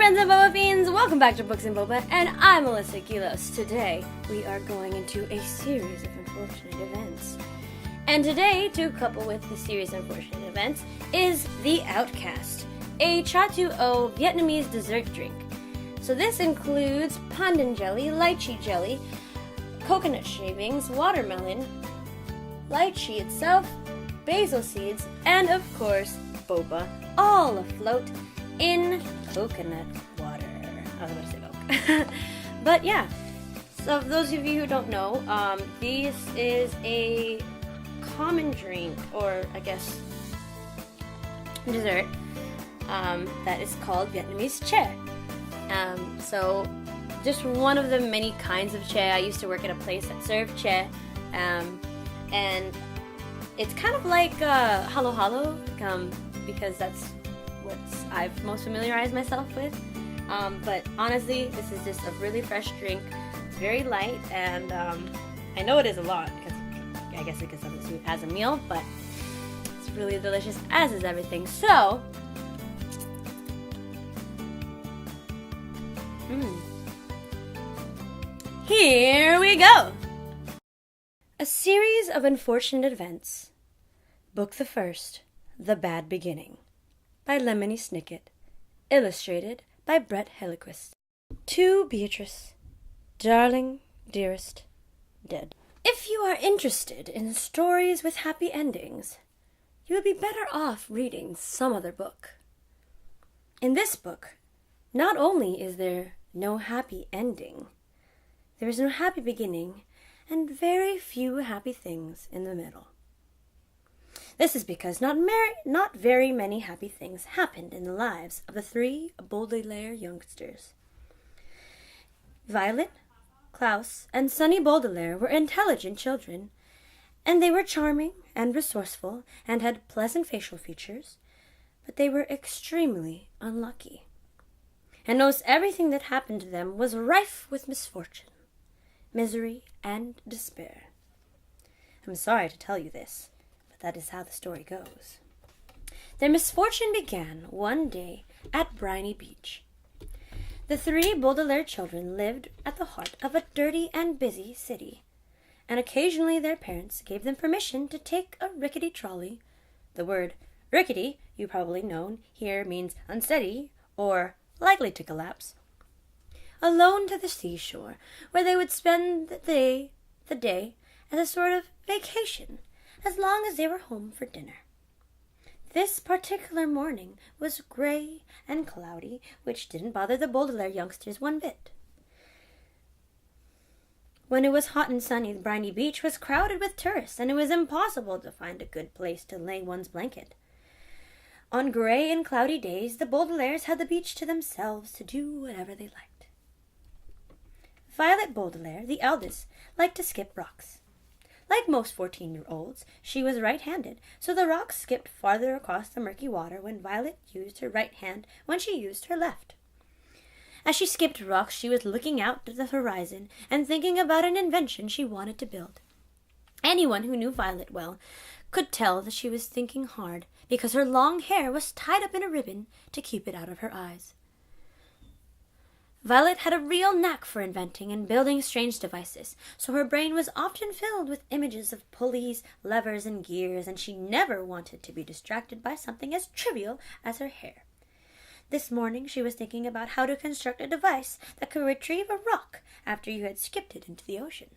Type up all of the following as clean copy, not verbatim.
friends and Boba fiends, welcome back to Books and Boba, and I'm Melissa Gilos. Today, we are going into a series of unfortunate events. And today, to couple with the series of unfortunate events, is the Outcast, a Cha2o Vietnamese dessert drink. So this includes pandan jelly, lychee jelly, coconut shavings, watermelon, lychee itself, basil seeds, and of course, boba, all afloat in coconut water. I was about to say milk. But yeah, so for those of you who don't know, this is a common drink, or I guess dessert, that is called Vietnamese cha. So just one of the many kinds of cha. I used to work at a place that served cha, and it's kind of like halo halo, because that's what I've most familiarized myself with. But honestly, this is just a really fresh drink. It's very light, and I know it is a lot because I guess it gets something as a meal, but it's really delicious, as is everything. So, here we go! A series of unfortunate events. Book the first, The Bad Beginning, by Lemony Snicket, illustrated by Brett Helquist. To Beatrice, darling, dearest, dead. If you are interested in stories with happy endings, you would be better off reading some other book. In this book, not only is there no happy ending, there is no happy beginning, and very few happy things in the middle. This is because not very many happy things happened in the lives of the three Baudelaire youngsters. Violet, Klaus, and Sunny Baudelaire were intelligent children, and they were charming and resourceful and had pleasant facial features, but they were extremely unlucky. And most everything that happened to them was rife with misfortune, misery, and despair. I'm sorry to tell you this, but that is how the story goes. Their misfortune began one day at Briny Beach. The three Baudelaire children lived at the heart of a dirty and busy city, and occasionally their parents gave them permission to take a rickety trolley. The word rickety, you probably know, here means unsteady or likely to collapse, alone to the seashore, where they would spend the day as a sort of vacation, as long as they were home for dinner. This particular morning was gray and cloudy, which didn't bother the Baudelaire youngsters one bit. When it was hot and sunny, Briny Beach was crowded with tourists, and it was impossible to find a good place to lay one's blanket. On gray and cloudy days, the Baudelaires had the beach to themselves to do whatever they liked. Violet Baudelaire, the eldest, liked to skip rocks. Like most 14-year-olds, she was right-handed, so the rocks skipped farther across the murky water when Violet used her right hand when she used her left. As she skipped rocks, she was looking out to the horizon and thinking about an invention she wanted to build. Anyone who knew Violet well could tell that she was thinking hard, because her long hair was tied up in a ribbon to keep it out of her eyes. Violet had a real knack for inventing and building strange devices, so her brain was often filled with images of pulleys, levers, and gears, and she never wanted to be distracted by something as trivial as her hair. This morning she was thinking about how to construct a device that could retrieve a rock after you had skipped it into the ocean.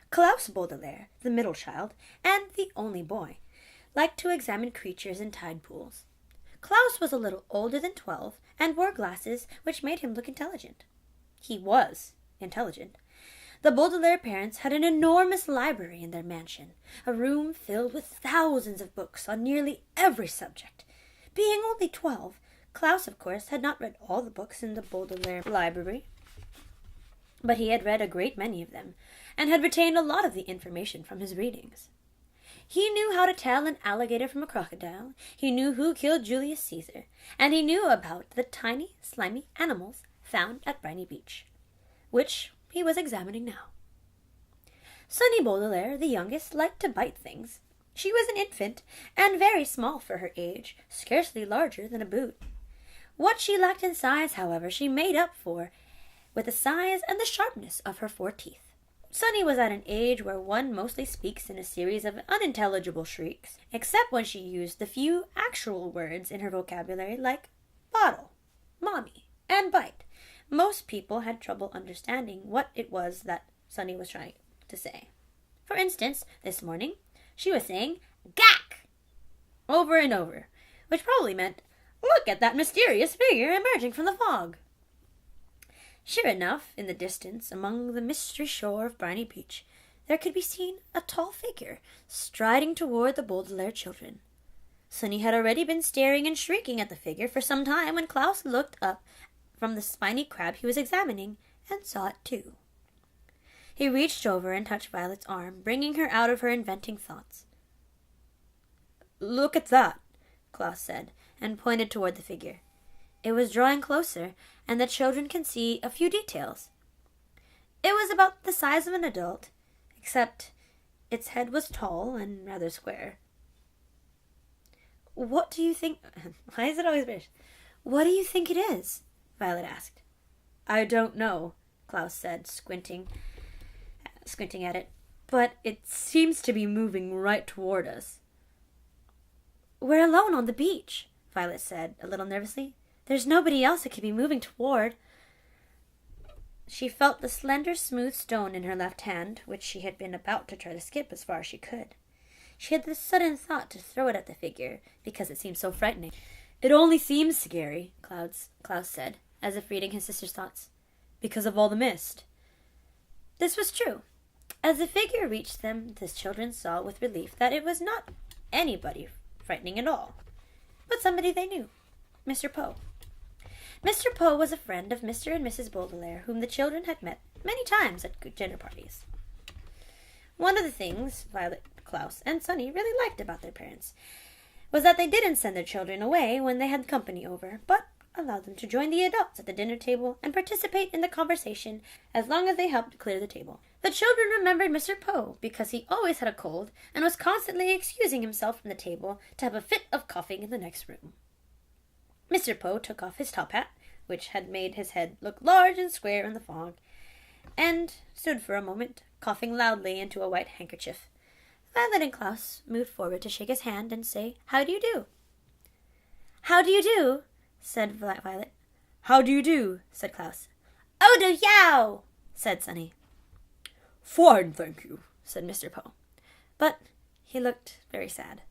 Klaus Baudelaire, the middle child, and the only boy, liked to examine creatures in tide pools. Klaus was a little older than 12 and wore glasses which made him look intelligent. He was intelligent. The Baudelaire parents had an enormous library in their mansion, a room filled with thousands of books on nearly every subject. Being only 12, Klaus, of course, had not read all the books in the Baudelaire library, but he had read a great many of them, and had retained a lot of the information from his readings. He knew how to tell an alligator from a crocodile, he knew who killed Julius Caesar, and he knew about the tiny, slimy animals found at Briny Beach, which he was examining now. Sunny Baudelaire, the youngest, liked to bite things. She was an infant, and very small for her age, scarcely larger than a boot. What she lacked in size, however, she made up for with the size and the sharpness of her 4 teeth. Sunny was at an age where one mostly speaks in a series of unintelligible shrieks, except when she used the few actual words in her vocabulary like bottle, mommy, and bite. Most people had trouble understanding what it was that Sunny was trying to say. For instance, this morning, she was saying gack over and over, which probably meant, look at that mysterious figure emerging from the fog. Sure enough, in the distance, among the mystery shore of Briny Beach, there could be seen a tall figure striding toward the Baudelaire children. Sunny had already been staring and shrieking at the figure for some time when Klaus looked up from the spiny crab he was examining and saw it too. He reached over and touched Violet's arm, bringing her out of her inventing thoughts. "Look at that," Klaus said, and pointed toward the figure. It was drawing closer, and the children can see a few details. It was about the size of an adult, except its head was tall and rather square. "What do you think—" Why is it always British? "What do you think it is?" Violet asked. "I don't know," Klaus said, squinting at it, "but it seems to be moving right toward us." "We're alone on the beach," Violet said, a little nervously. "There's nobody else it could be moving toward." She felt the slender, smooth stone in her left hand, which she had been about to try to skip as far as she could. She had this sudden thought to throw it at the figure, because it seemed so frightening. "It only seems scary," Klaus said, as if reading his sister's thoughts, "because of all the mist." This was true. As the figure reached them, the children saw with relief that it was not anybody frightening at all, but somebody they knew, Mr. Poe. Mr. Poe was a friend of Mr. and Mrs. Baudelaire, whom the children had met many times at good dinner parties. One of the things Violet, Klaus, and Sunny really liked about their parents was that they didn't send their children away when they had company over, but allowed them to join the adults at the dinner table and participate in the conversation as long as they helped clear the table. The children remembered Mr. Poe because he always had a cold and was constantly excusing himself from the table to have a fit of coughing in the next room. Mr. Poe took off his top hat, which had made his head look large and square in the fog, and stood for a moment, coughing loudly into a white handkerchief. Violet and Klaus moved forward to shake his hand and say, "How do you do?" "How do you do?" said Violet. "How do you do?" said Klaus. "Oh do yow!" said Sunny. "Fine, thank you," said Mr. Poe. But he looked very sad.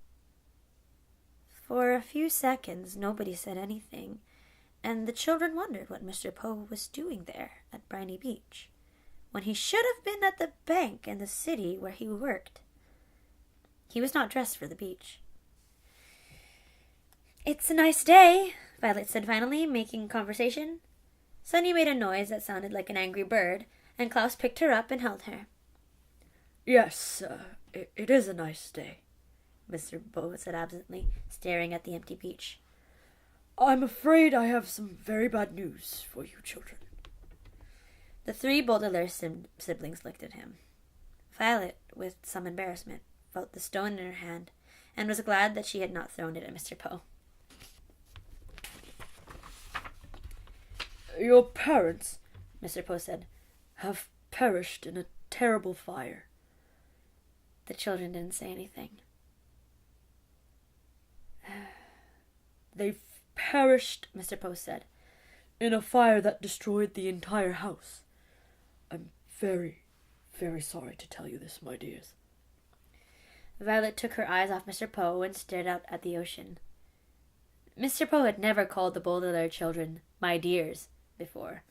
For a few seconds nobody said anything, and the children wondered what Mr. Poe was doing there at Briny Beach, when he should have been at the bank in the city where he worked. He was not dressed for the beach. "It's a nice day," Violet said finally, making conversation. Sunny made a noise that sounded like an angry bird, and Klaus picked her up and held her. "Yes, it is a nice day," Mr. Poe said absently, staring at the empty beach. "I'm afraid I have some very bad news for you children." The 3 Baudelaire siblings looked at him. Violet, with some embarrassment, felt the stone in her hand, and was glad that she had not thrown it at Mr. Poe. "Your parents," Mr. Poe said, "have perished in a terrible fire." The children didn't say anything. "They've perished," Mr. Poe said, "in a fire that destroyed the entire house. I'm very, very sorry to tell you this, my dears." Violet took her eyes off Mr. Poe and stared out at the ocean. Mr. Poe had never called the Baudelaire children "my dears" before.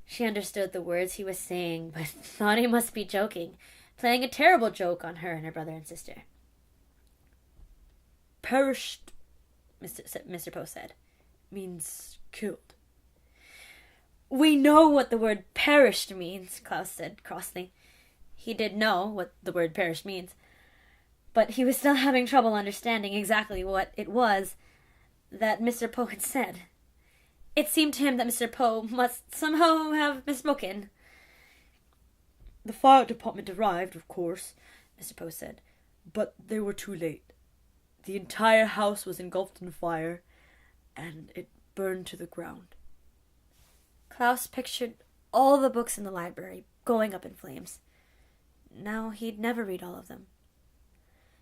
She understood the words he was saying, but thought he must be joking, playing a terrible joke on her and her brother and sister. "Perished," Mr. Poe said, "means killed." "We know what the word perished means," Klaus said crossly. He did know what the word perished means, but he was still having trouble understanding exactly what it was that Mr. Poe had said. It seemed to him that Mr. Poe must somehow have misspoken. "The fire department arrived, of course," Mr. Poe said, "but they were too late. The entire house was engulfed in fire, and it burned to the ground. Klaus pictured all the books in the library going up in flames. Now he'd never read all of them.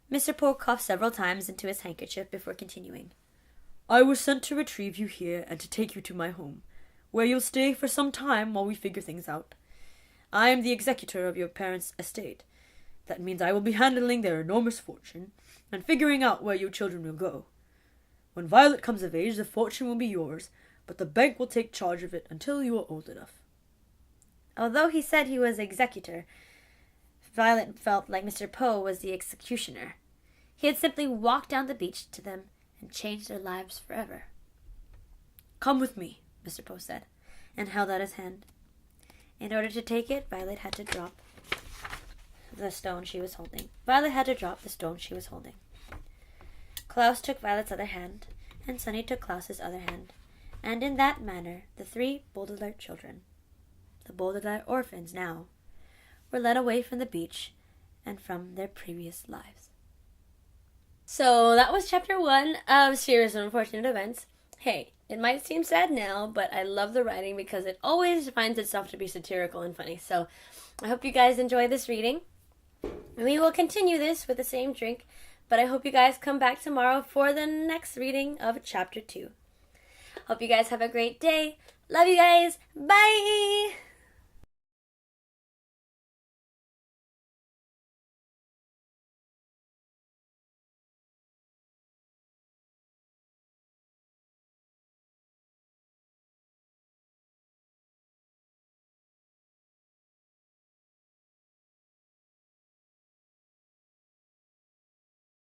Mr. Poe coughed several times into his handkerchief before continuing. I was sent to retrieve you here and to take you to my home, where you'll stay for some time while we figure things out. I am the executor of your parents' estate. That means I will be handling their enormous fortune and figuring out where your children will go. When Violet comes of age, the fortune will be yours, but the bank will take charge of it until you are old enough. Although he said he was executor, Violet felt like Mr. Poe was the executioner. He had simply walked down the beach to them and changed their lives forever. Come with me, Mr. Poe said, and held out his hand. In order to take it, Violet had to drop the stone she was holding. Klaus took Violet's other hand, and Sunny took Klaus's other hand, and in that manner the 3 Baudelaire children, the Baudelaire orphans now, were led away from the beach and from their previous lives. So that was chapter 1 of Series of Unfortunate Events. Hey, it might seem sad now, but I love the writing because it always finds itself to be satirical and funny. So I hope you guys enjoy this reading. We will continue this with the same drink, but I hope you guys come back tomorrow for the next reading of chapter 2. Hope you guys have a great day. Love you guys. Bye!